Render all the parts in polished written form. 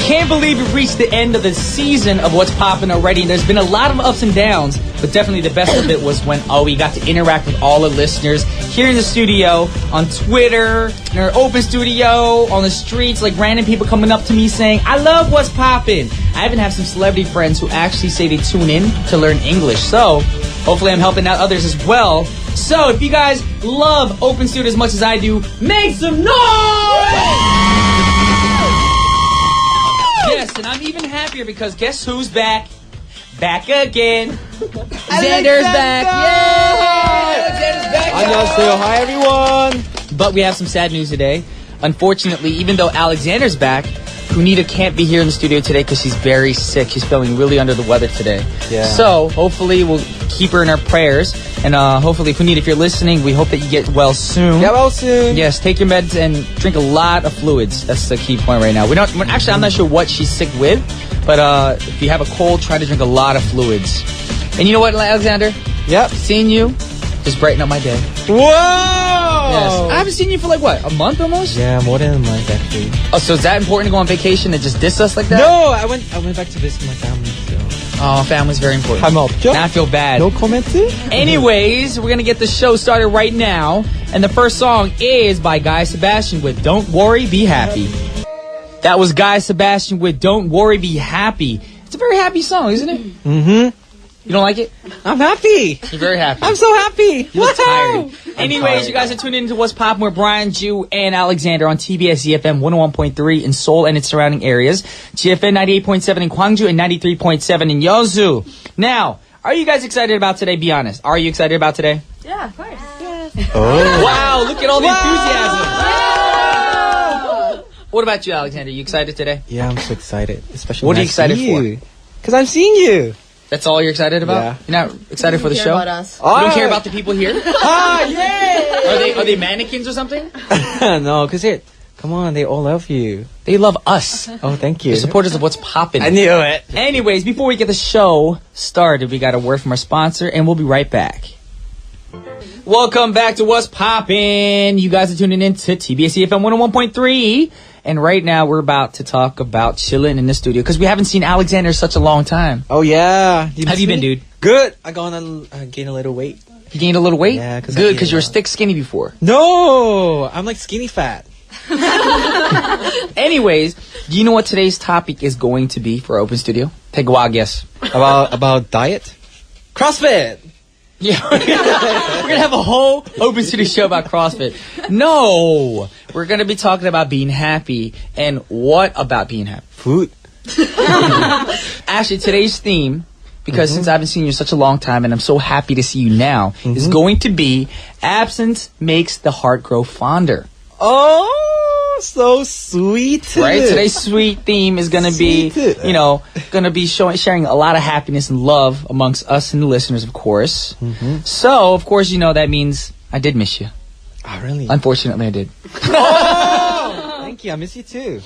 Can't believe we've reached the end of the season of What's Poppin' already. And there's been a lot of ups and downs, but definitely the best of it was when we got to interact with all the listeners here in the studio, on Twitter, in our open studio, on the streets, like random people coming up to me saying, I love What's Poppin'. I even have some celebrity friends who actually say they tune in to learn English. So hopefully I'm helping out others as well. So if you guys love Open Studio as much as I do, make some noise! Yes, and I'm even happier because guess who's back? Back again. Xander's back. Yay! Alexander's back. 안녕하세요. Hi, everyone. But we have some sad news today. Unfortunately, even though Alexander's back, Punita can't be here in the studio today because she's very sick. She's feeling really under the weather today. Yeah. So hopefully we'll keep her in our prayers. And hopefully, Punita, if you're listening, we hope that you get well soon. Get well soon. Yes, take your meds and drink a lot of fluids. That's the key point right now. Actually, I'm not sure what she's sick with. But if you have a cold, try to drink a lot of fluids. And you know what, Alexander? Yep. Seeing you just brighten up my day. Whoa! Yes. I haven't seen you for like, what, a month almost? Yeah, more than a month actually. Oh, so is that important to go on vacation and just diss us like that? No, I went back to visit my family. So. Oh, family's very important. Now I feel bad. No comments? Anyways, we're going to get the show started right now. And the first song is by Guy Sebastian with Don't Worry, Be Happy. That was Guy Sebastian with Don't Worry, Be Happy. It's a very happy song, isn't it? Mm-hmm. You don't like it? I'm happy. You're very happy. I'm so happy. You look tired. Anyways, you guys are tuning into What's Poppin' with Brian, Jew, and Alexander on TBS efm 101.3 in Seoul and its surrounding areas, GFN 98.7 in Gwangju, and 93.7 in Yeosu. Now, are you guys excited about today? Be honest. Are you excited about today? Yeah, of course. Oh. Wow, look at all the enthusiasm. What about you, Alexander? You excited today? Yeah, I'm so excited. Especially what are you excited for? Because I'm seeing you. That's all you're excited about? Yeah. You're not excited for the show? About us. You don't care about the people here? Yay! Are they mannequins or something? No, because come on, they all love you. They love us. Oh, thank you. They're supporters of What's Poppin'. I knew it. Anyways, before we get the show started, we got a word from our sponsor, and we'll be right back. Welcome back to What's Poppin'. You guys are tuning in to TBS efm 101.3. And right now, we're about to talk about chilling in the studio because we haven't seen Alexander in such a long time. Oh, yeah. How have you been, dude? Good. I gained a little weight. You gained a little weight? Yeah. Good, because you were thick skinny before. No! I'm like skinny fat. Anyways, do you know what today's topic is going to be for Open Studio? Take a wild guess. About diet? CrossFit! Yeah, we're gonna have a whole Open Studio show about CrossFit. No! We're gonna be talking about being happy. And what about being happy? Food. Actually, today's theme, because since I haven't seen you in such a long time and I'm so happy to see you now, is going to be absence makes the heart grow fonder. Oh, so sweet. Right? Today's sweet theme is going to be, going to be sharing a lot of happiness and love amongst us and the listeners, of course. So, of course, that means I did miss you. Oh, really? Unfortunately, I did. Oh, thank you. I miss you too.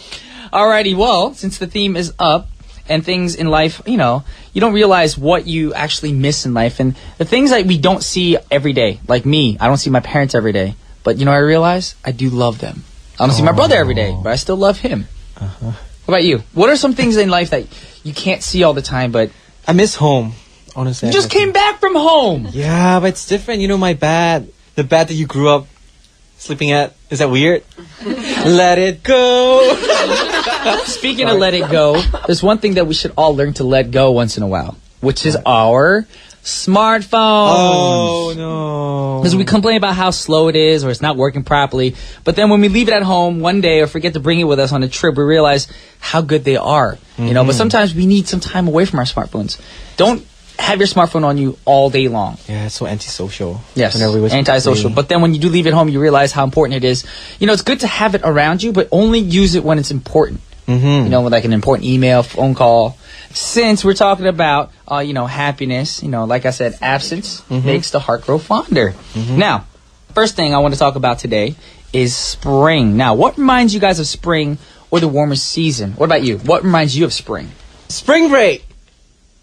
Alrighty, well, since the theme is up and things in life, you don't realize what you actually miss in life. And the things that we don't see every day, like me, I don't see my parents every day. But I realize I do love them. I don't see my brother every day, but I still love him. What about you? What are some things in life that you can't see all the time, but... I miss home, honestly. You just came back from home! Yeah, but it's different. The bed that you grew up sleeping at. Is that weird? Let it go! Speaking of let it go, there's one thing that we should all learn to let go once in a while, which is our... smartphones. Oh, no. Because we complain about how slow it is or it's not working properly. But then when we leave it at home one day or forget to bring it with us on a trip, we realize how good they are. But sometimes we need some time away from our smartphones. Don't have your smartphone on you all day long. Yeah, it's so antisocial. Yes, antisocial. But then when you do leave it home, you realize how important it is. It's good to have it around you, but only use it when it's important. Like an important email, phone call. Since we're talking about, happiness, like I said, absence makes the heart grow fonder. Now, first thing I want to talk about today is spring. Now, what reminds you guys of spring or the warmer season? What about you? What reminds you of spring? Spring break.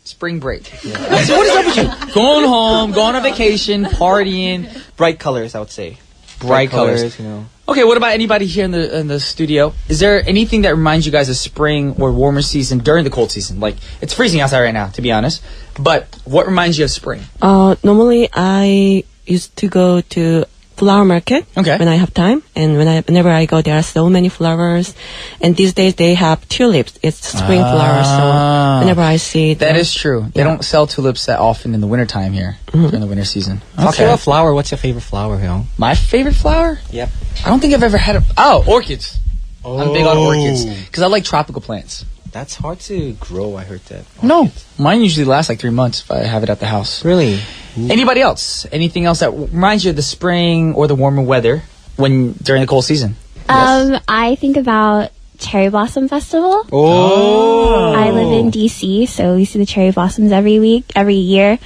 Spring break. Yeah. So what is up with you? Going home, going on vacation, partying. Bright colors, I would say. bright colors. You know. Okay, what about anybody here in the studio? Is there anything that reminds you guys of spring or warmer season during the cold season? Like, it's freezing outside right now, to be honest. But what reminds you of spring? Normally I used to go to flower market when I have time, and whenever I go, there are so many flowers, and these days they have tulips. It's spring flowers, so whenever I see that is true. They don't sell tulips that often in the wintertime here during the winter season. Talking about flower, what's your favorite flower, Hyung? My favorite flower? Yep. I don't think I've ever had orchids. I'm big on orchids because I like tropical plants. That's hard to grow, I heard that. No, mine usually lasts like 3 months if I have it at the house. Really? Anybody else? Anything else that reminds you of the spring or the warmer weather during the cold season? Yes. I think about Cherry Blossom Festival. Oh. I live in DC, so we see the cherry blossoms every year.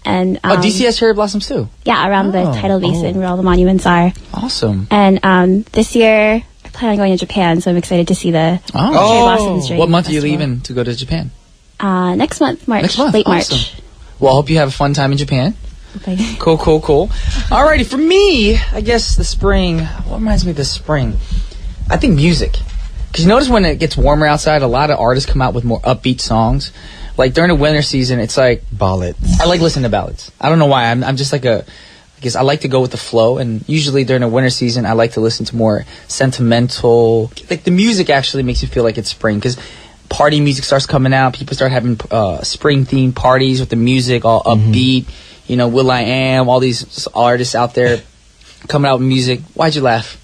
And DC has cherry blossoms too? Yeah, around the tidal basin where all the monuments are. Awesome. And this year I plan on going to Japan, so I'm excited to see the cherry blossoms during What month the are you festival. leaving to go to Japan? Next month, March. Next month. Late Awesome. March. Well, I hope you have a fun time in Japan. Okay. Cool. Alrighty, for me, I guess the spring, what reminds me of the spring? I think music. Because you notice when it gets warmer outside, a lot of artists come out with more upbeat songs. Like during the winter season, it's like... ballads. I like listening to ballads. I don't know why. I'm just like I guess I like to go with the flow. And usually during the winter season, I like to listen to more sentimental... Like the music actually makes you feel like it's spring. Because party music starts coming out. People start having spring-themed parties with the music all upbeat. You know, Will.I.Am, all these artists out there coming out with music. Why'd you laugh?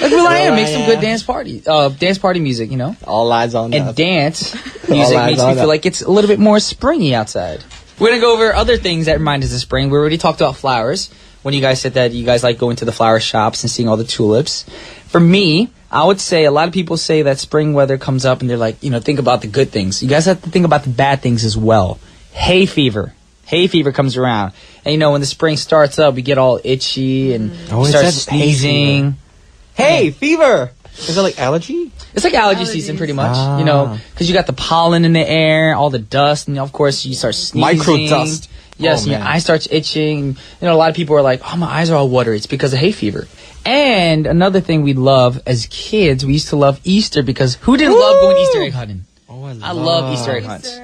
Like Will.I.Am makes some good dance party music, you know? All eyes on that. And dance music makes me feel like it's a little bit more springy outside. We're going to go over other things that remind us of spring. We already talked about flowers. When you guys said that you guys like going to the flower shops and seeing all the tulips. For me, I would say a lot of people say that spring weather comes up and they're like, you know, think about the good things. You guys have to think about the bad things as well. Hay fever. Hay fever comes around. And, you know, when the spring starts up, we get all itchy and start sneezing. Hay fever! Is that like allergy? It's like allergy season, pretty much. You know, because you got the pollen in the air, all the dust, and of course you start sneezing. Micro dust. Yes, and your eye starts itching. You know, a lot of people are like, "Oh, my eyes are all watery." It's because of hay fever. And another thing we love as kids, we used to love Easter because who didn't love going Easter egg hunting? Oh, I love Easter egg hunts.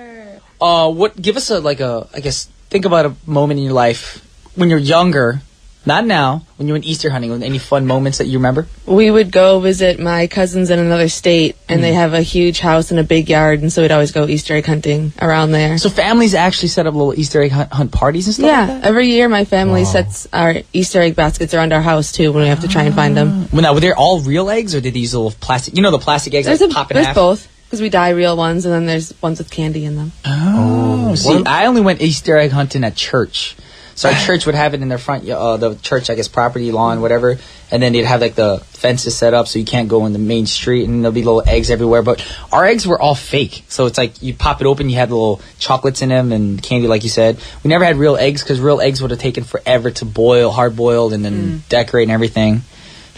Give us I guess, think about a moment in your life when you're younger. Not now, when you went Easter hunting, any fun moments that you remember? We would go visit my cousins in another state, and they have a huge house and a big yard, and so we'd always go Easter egg hunting around there. So families actually set up little Easter egg hunt parties and stuff like that? Every year my family sets our Easter egg baskets around our house, too, when we have to try and find them. Well, now, were they all real eggs, or did these little plastic, the plastic eggs that pop in There's half? both, because we dye real ones, and then there's ones with candy in them. Oh, see, I only went Easter egg hunting at church. So our church would have it in their front, the church, I guess, property, lawn, whatever. And then they'd have, like, the fences set up so you can't go in the main street, and there'll be little eggs everywhere. But our eggs were all fake. So it's like you pop it open, you had little chocolates in them and candy, like you said. We never had real eggs because real eggs would have taken forever to boil, hard-boiled, and then decorate and everything.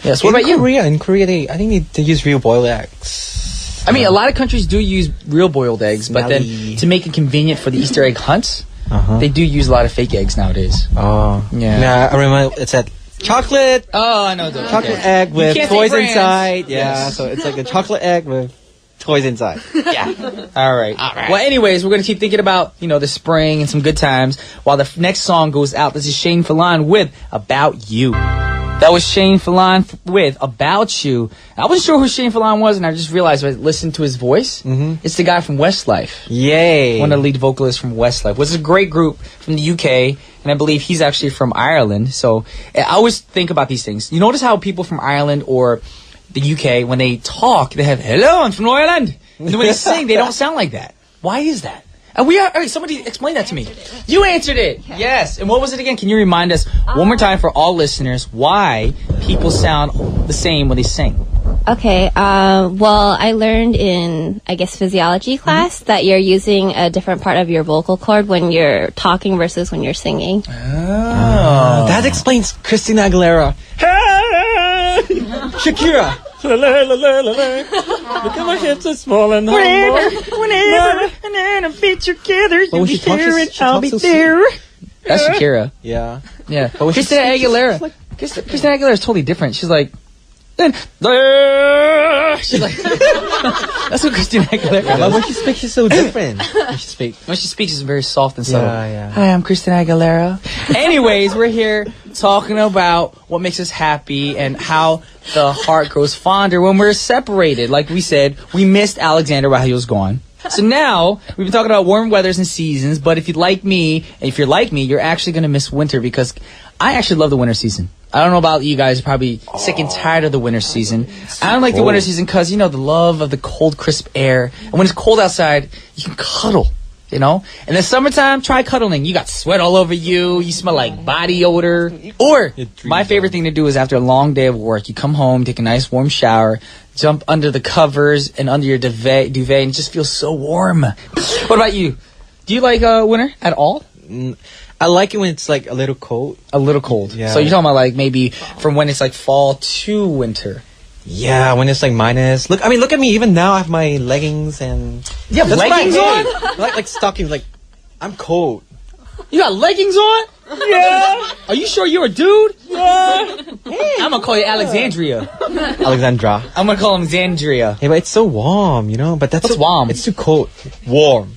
Yes, what about you? In Korea, I think they use real boiled eggs. I mean, a lot of countries do use real boiled eggs, but then to make it convenient for the Easter egg hunts, they do use a lot of fake eggs nowadays. Oh. Yeah, I remember it's at chocolate. Oh, I know. Chocolate egg with toys inside. Yeah, Yes. so it's like a chocolate egg with toys inside. Yeah. All right. Well, anyways, we're going to keep thinking about, the spring and some good times while the next song goes out. This is Shane Fallon with About You. That was Shane Fallon with About You. I wasn't sure who Shane Fallon was, and I just realized when I listened to his voice, it's the guy from Westlife. Yay. One of the lead vocalists from Westlife. Which is a great group from the UK, and I believe he's actually from Ireland. So I always think about these things. You notice how people from Ireland or the UK, when they talk, they have, "Hello, I'm from Ireland." And when they sing, they don't sound like that. Why is that? And somebody explain that to me. You answered it. Yes. And what was it again? Can you remind us one more time for all listeners why people sound the same when they sing? Okay, well, I learned in, I guess, physiology class that you're using a different part of your vocal cord when you're talking versus when you're singing. Oh. That explains Christina Aguilera. Shakira. Look at my hips are small and Whenever I beat together, But when she talks, she I'll be talks so there. That's Shakira. Yeah. Yeah. But when she Christina sings, Aguilera. Christina Aguilera is totally different. She's like, she's like, that's what Christina Aguilera does. But when she speaks, she's so different. When she speaks, it's very soft and subtle. Yeah. Hi, I'm Christina Aguilera. Anyways, we're here talking about what makes us happy and how the heart grows fonder when we're separated. Like we said, we missed Alexander while he was gone. So now, we've been talking about warm weathers and seasons, but if you're like me, you're actually going to miss winter because I actually love the winter season. I don't know about you guys, probably sick and tired of the winter season. I don't like the winter season because, the love of the cold, crisp air. And when it's cold outside, you can cuddle, And the summertime, try cuddling. You got sweat all over you. You smell like body odor. Or, my favorite thing to do is after a long day of work, you come home, take a nice warm shower, jump under the covers and under your duvet and just feel so warm. What about you? Do you like winter at all? I like it when it's like a little cold. A little cold. Yeah. So you're talking about like maybe from when it's like fall to winter. Yeah, when it's like minus. Look at me. Even now, I have my leggings and. You have leggings on? like stockings. Like, I'm cold. You got leggings on? Yeah. Are you sure you're a dude? Yeah. Hey. I'm gonna call you Alexandria. Alexandra. I'm gonna call him Xandria. Hey, but it's so warm, But that's what's warm. It's too cold. Warm.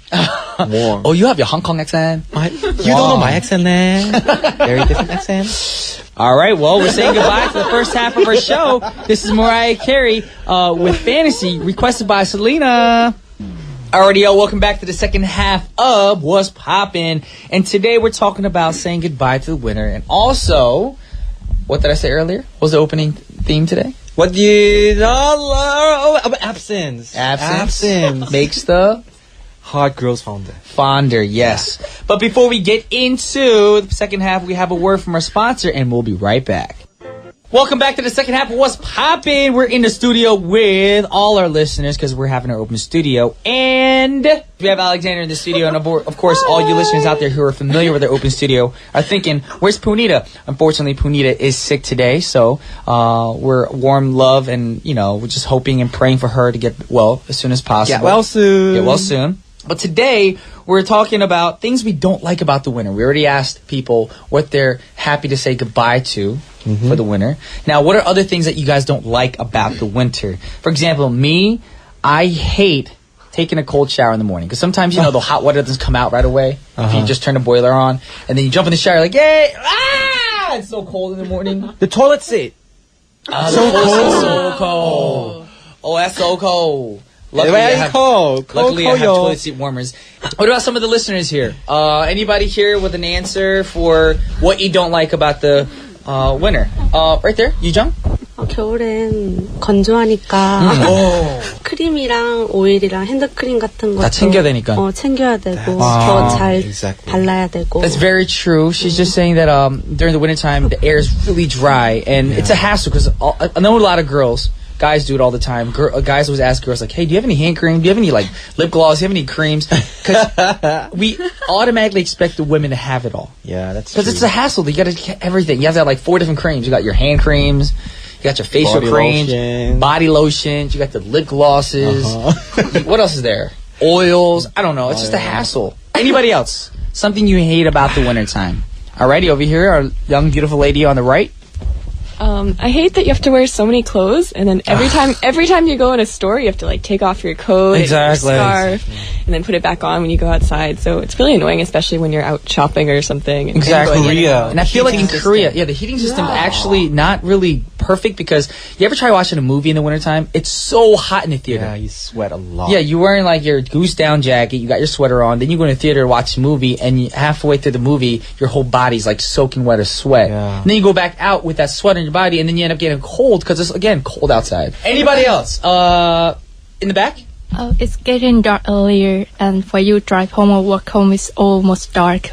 Warm. Oh, you have your Hong Kong accent. You don't know my accent, man. Very different accent. All right, well, we're saying goodbye to the first half of our show. This is Mariah Carey with Fantasy, requested by Selena. Alrighty, y'all, welcome back to the second half of What's Poppin'. And today we're talking about saying goodbye to the winter. And also, what did I say earlier? What was the opening theme today? What you don't love? Absence. Absence. Makes the heart grows fonder. Fonder, yes. Yeah. But before we get into the second half, we have a word from our sponsor, and we'll be right back. Welcome back to the second half of What's Poppin'. We're in the studio with all our listeners because we're having our open studio. And we have Alexander in the studio. And of course, all you listeners out there who are familiar with our open studio are thinking, where's Punita? Unfortunately, Punita is sick today. So we're warm love and, we're just hoping and praying for her to get well as soon as possible. Get well soon. But today, we're talking about things we don't like about the winter. We already asked people what they're happy to say goodbye to for the winter. Now, what are other things that you guys don't like about the winter? For example, me, I hate taking a cold shower in the morning. Because sometimes, the hot water doesn't come out right away. If you just turn the boiler on. And then you jump in the shower like, yay! Ah! It's so cold in the morning. The toilet seat. So cold. Oh, that's so cold. Luckily, I have toilet seat warmers. What about some of the listeners here? Anybody here with an answer for what you don't like about the winter? Right there, Yujung? 겨울엔 건조하니까 크림이랑 오일이랑 핸드크림 같은 거 다 챙겨야 되니까. 챙겨야 되고 더 잘 발라야 되고. That's very true. She's just saying that during the wintertime the air is really dry and it's a hassle because I know a lot of girls. Guys do it all the time. Guys always ask girls like, "Hey, do you have any hand cream? Do you have any like lip gloss? Do you have any creams?" Because we automatically expect the women to have it all. Yeah, that's true. Because it's a hassle. You got to get everything. You have to have like 4 different creams. You got your hand creams. You got your facial creams, body lotions. You got the lip glosses. What else is there? Oils. I don't know. It's just a hassle. Anybody else? Something you hate about the wintertime? Alrighty, over here, our young, beautiful lady on the right. I hate that you have to wear so many clothes, and then every time you go in a store, you have to like take off your coat, and your scarf, and then put it back on when you go outside. So it's really annoying, especially when you're out shopping or something. Exactly. And I feel like in Korea, the heating system is actually not really perfect because you ever try watching a movie in the wintertime? It's so hot in the theater. Yeah, you sweat a lot. Yeah, you're wearing like your goose down jacket, you got your sweater on, then you go in the theater to watch a movie, and halfway through the movie, your whole body's like soaking wet with sweat. Yeah. And then you go back out with that sweat on your body, and then you end up getting cold because it's, again, cold outside. Anybody else? In the back? It's getting dark earlier, and for you drive home or walk home, it's almost dark.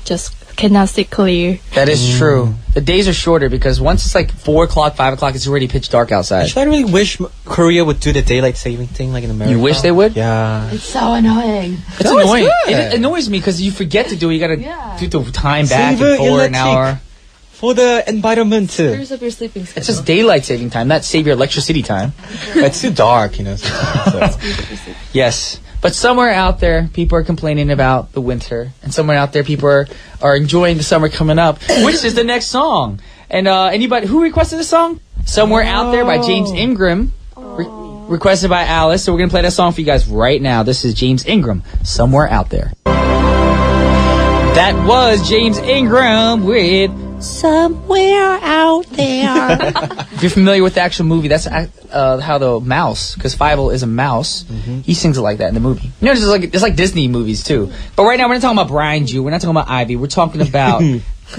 Just cannot see clear. That is true. The days are shorter because once it's like 4 o'clock, 5 o'clock, it's already pitch dark outside. Actually, I really wish Korea would do the daylight saving thing like in America. You wish they would? Yeah. It's so annoying. It's annoying. It annoys me because you forget to do it. You gotta do the time back and forward an hour. For the environment too. Up your sleeping schedule. It's just daylight saving time, not save your electricity time. It's too dark, sometimes, so. Yes. But somewhere out there, people are complaining about the winter. And somewhere out there, people are enjoying the summer coming up, which is the next song. And anybody who requested the song? Somewhere Out There by James Ingram. Requested by Alice. So we're going to play that song for you guys right now. This is James Ingram, Somewhere Out There. That was James Ingram with Somewhere Out There. If you're familiar with the actual movie, that's how the mouse, because Fievel is a mouse, he sings it like that in the movie. You know, it's like Disney movies too. But right now we're not talking about Brian Jew, we're not talking about Ivy, we're talking about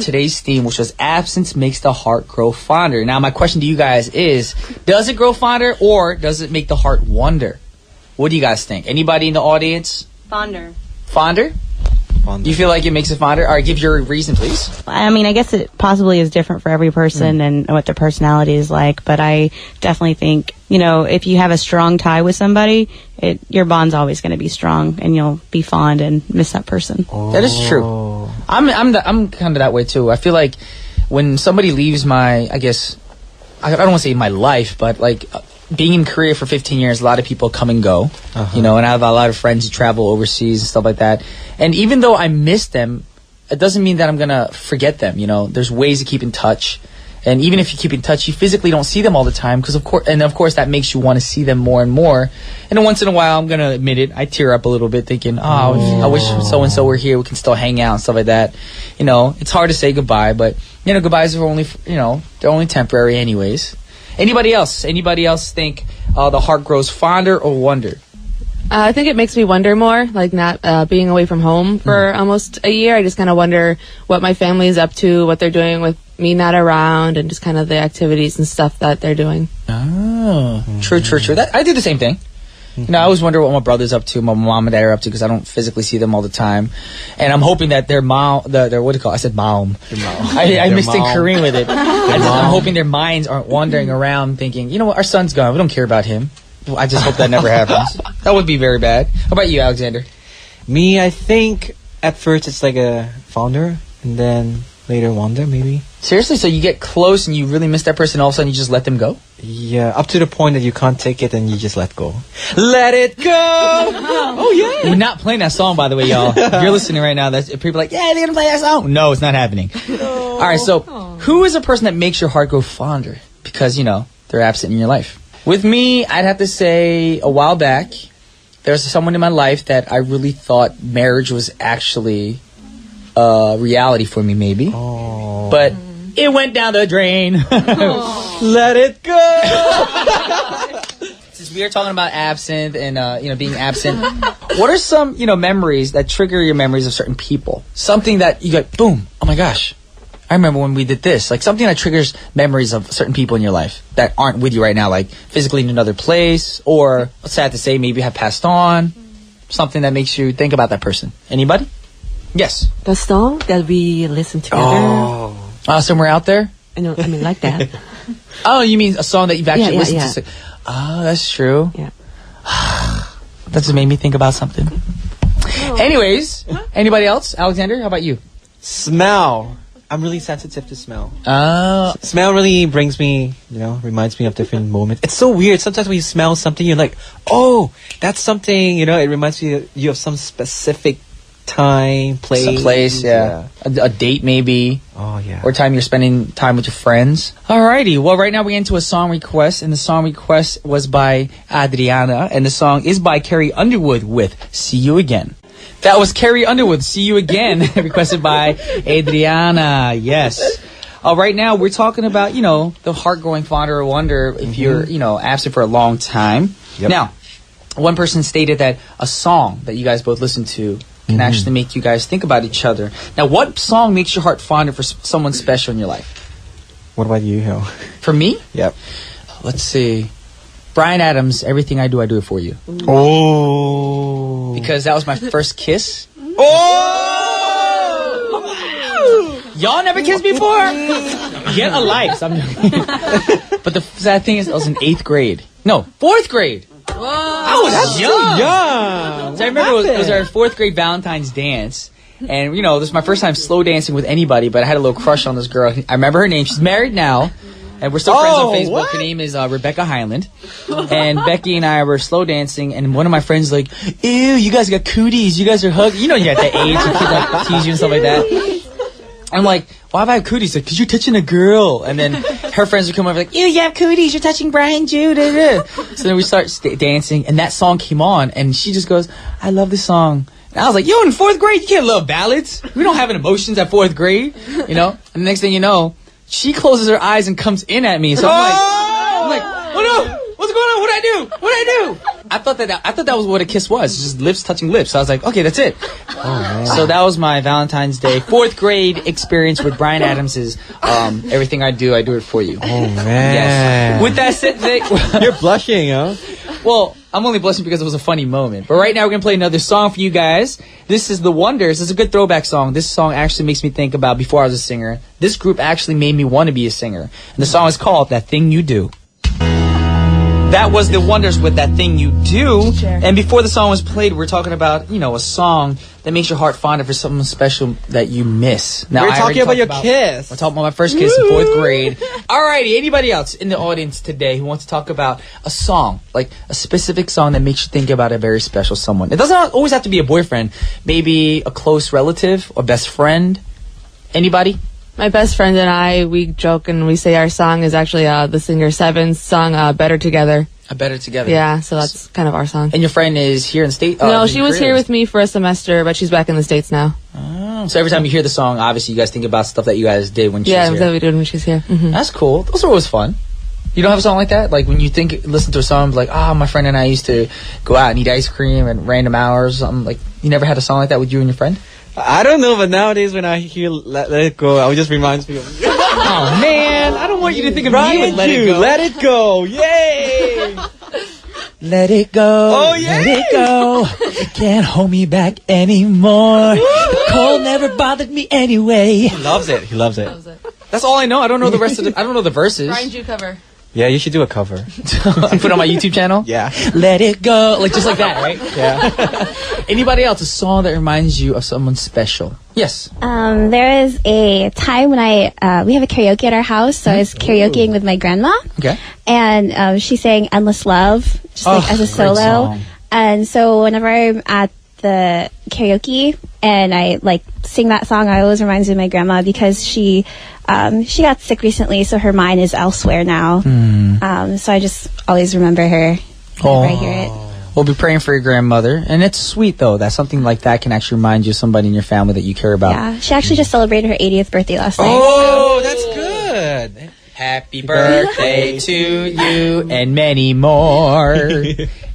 today's theme, which was absence makes the heart grow fonder. Now my question to you guys is, does it grow fonder or does it make the heart wonder? What do you guys think? Anybody in the audience? Fonder. Fonder? You feel like it makes it fonder? All right, give your reason, please. I mean, I guess it possibly is different for every person and what their personality is like, but I definitely think, you know, if you have a strong tie with somebody, your bond's always going to be strong, and you'll be fond and miss that person. That is true. I'm kind of that way too. I feel like when somebody leaves my, I guess, I don't want to say my life, but like being in Korea for 15 years, a lot of people come and go, you know, and I have a lot of friends who travel overseas and stuff like that. And even though I miss them, it doesn't mean that I'm going to forget them, you know. There's ways to keep in touch. And even if you keep in touch, you physically don't see them all the time, because of course that makes you want to see them more and more. And then once in a while, I'm going to admit it, I tear up a little bit thinking, I wish so-and-so were here, we can still hang out and stuff like that. You know, it's hard to say goodbye, but, you know, goodbyes are only, you know, they're only temporary anyways. Anybody else? Anybody else think the heart grows fonder or wonder? I think it makes me wonder more, like not being away from home for almost a year. I just kind of wonder what my family is up to, what they're doing with me not around, and just kind of the activities and stuff that they're doing. Oh, true. I do the same thing. You know, I always wonder what my brother's up to, my mom and dad are up to, because I don't physically see them all the time. And I'm hoping that their mom, their what do you call it? I said mom. I mixed in Korean with it. I'm hoping their minds aren't wandering around thinking, you know what, our son's gone, we don't care about him. I just hope that never happens. That would be very bad. How about you, Alexander? Me, I think at first it's like a fonder, and then later wonder, maybe. Seriously? So you get close and you really miss that person, all of a sudden you just let them go? Yeah, up to the point that you can't take it and you just let go. Let it go! Oh, yeah! We're not playing that song, by the way, y'all. If you're listening right now, people are like, yeah, they're gonna play that song. No, it's not happening. No. All right, so who is a person that makes your heart grow fonder? Because, you know, they're absent in your life. With me, I'd have to say a while back, there was someone in my life that I really thought marriage was actually a reality for me, maybe. Oh. But it went down the drain. Let it go. Since we are talking about absent and you know, being absent, what are some, you know, memories that trigger your memories of certain people? Something that you go, boom, oh my gosh, I remember when we did this. Like something that triggers memories of certain people in your life that aren't with you right now, like physically in another place, or sad to say, maybe have passed on. Something that makes you think about that person. Anybody? Yes. The song that we listened together. Somewhere Out There? I mean like that. Oh, you mean a song that you've actually listened to? Oh, that's true. Yeah. That's what made me think about something. Anyways, anybody else? Alexander, how about you? Smell. I'm really sensitive to smell. Oh. Smell really brings me, you know, reminds me of different moments. It's so weird. Sometimes when you smell something, you're like, oh, that's something, you know, it reminds you of some specific time, place. Some place, yeah. A date, maybe. Oh, yeah. Or time you're spending time with your friends. Alrighty. Well, right now we get into a song request, and the song request was by Adriana, and the song is by Carrie Underwood with See You Again. That was Carrie Underwood, See You Again, requested by Adriana. Yes. Right now, we're talking about, you know, the heart growing fonder or wonder if you're, you know, absent for a long time. Yep. Now, one person stated that a song that you guys both listen to can actually make you guys think about each other. Now, what song makes your heart fonder for someone special in your life? What about you, Hill? For me? Yep. Let's see. Bryan Adams, Everything I Do it For You. Oh. Because that was my first kiss. Oh! Y'all never kissed before? Get a life. So but the sad thing is, I was in 8th grade. No, 4th grade. Whoa. I was young. So I remember it was our 4th grade Valentine's dance. And, you know, this is my first time slow dancing with anybody, but I had a little crush on this girl. I remember her name. She's married now. And we're still friends on Facebook. What? Her name is Rebecca Highland. And Becky and I were slow dancing, and one of my friends was like, ew, you guys got cooties. You guys are hugging. You know you're at that age. Your kids like tease you and stuff like that. I'm like, why do I have cooties? Like, because you're touching a girl. And then her friends would come over like, you have cooties, you're touching Brian Ju. So then we start dancing, and that song came on, and she just goes, I love this song. And I was like, yo, in 4th grade, you can't love ballads. We don't have emotions at 4th grade, you know? And the next thing you know, she closes her eyes and comes in at me. So I'm like, oh no, what's going on? What'd I do? I thought that was what a kiss was, just lips touching lips. So I was like, okay, that's it. Oh, man. So that was my Valentine's Day 4th grade experience with Bryan Adams's Everything I Do It For You. Oh man. Yes. With that said, you're blushing, huh? Well, I'm only blushing because it was a funny moment. But right now we're going to play another song for you guys. This is The Wonders. It's a good throwback song. This song actually makes me think about before I was a singer. This group actually made me want to be a singer. And the song is called That Thing You Do. That was The Wonders with That Thing You Do. And before the song was played, we were talking about, a song that makes your heart fonder for something special that you miss. Now, we're talking about your kiss. We're talking about my first kiss in 4th grade. Alrighty, anybody else in the audience today who wants to talk about a song, like a specific song that makes you think about a very special someone? It doesn't always have to be a boyfriend. Maybe a close relative or best friend. Anybody? My best friend and I, we joke and we say our song is actually the singer Seven's song, Better Together. Better Together. Yeah, so that's kind of our song. And your friend is here in the States? No, she was here with me for a semester, but she's back in the States now. Oh, so every time you hear the song, obviously you guys think about stuff that you guys did when she was here. Yeah, that we did when she's here. Mm-hmm. That's cool. Those are always fun. You don't have a song like that? Like when you listen to a song like, my friend and I used to go out and eat ice cream at random hours or something. Like, you never had a song like that with you and your friend? I don't know, but nowadays when I hear Let It Go, it just reminds me of... Oh, man. I don't want you to think of me with Let It Go. Let It Go. Yay! Let it go. Oh, yeah. Let it go. You can't hold me back anymore. The cold never bothered me anyway. He loves it. That's all I know. I don't know the rest of I don't know the verses. Brian Ju cover. Yeah, you should do a cover. Put it on my YouTube channel? Yeah. Let it go. Like, just like that, right? Yeah. Anybody else, a song that reminds you of someone special? Yes. There is a time when we have a karaoke at our house, so I was karaokeing with my grandma. Okay. And she sang Endless Love, just as a solo. Song. And so whenever I'm at the karaoke and I sing that song, I always reminds me of my grandma because she got sick recently, so her mind is elsewhere now. So I just always remember her whenever I hear it. We'll be praying for your grandmother. And it's sweet, though, that something like that can actually remind you of somebody in your family that you care about. Yeah, she actually just celebrated her 80th birthday last night. Oh, that's good. Happy birthday to you and many more.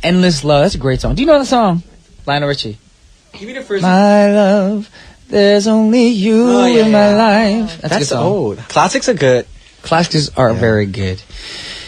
Endless Love. That's a great song. Do you know the song? Lionel Richie. Give me the first. My love, there's only you in my life. That's a good song. Old. Classics are good. Classics are very good.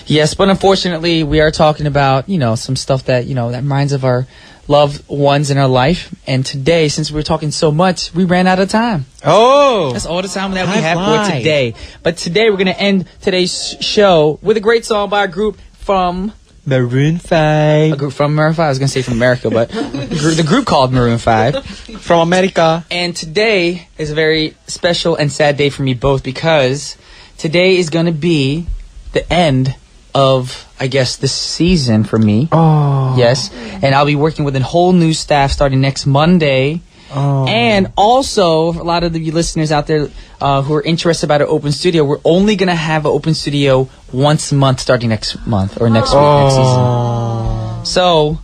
Yes, but unfortunately, we are talking about, some stuff that, that reminds of our loved ones in our life. And today, since we're talking so much, we ran out of time. Oh! That's all the time that we have for today. But today, we're going to end today's show with a great song by a group from... Maroon 5. A group from Maroon 5. I was going to say from America, but the group called Maroon 5. From America. And today is a very special and sad day for me both because today is going to be the end of, I guess, this season for me. Oh. Yes. And I'll be working with a whole new staff starting next Monday. Oh. And also, a lot of the listeners out there who are interested about an open studio, we're only going to have an open studio once a month starting next month or next week, next season. So,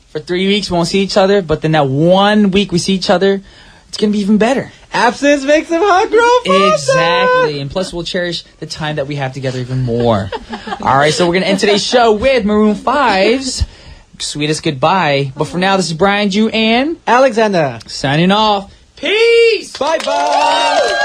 for 3 weeks we won't see each other, but then that 1 week we see each other, it's going to be even better. Absence makes the heart grow fonder. Exactly. And plus, we'll cherish the time that we have together even more. All right, so we're going to end today's show with Maroon 5's Sweetest Goodbye. But for now, this is Brian Ju and Alexander signing off. Peace! Bye-bye!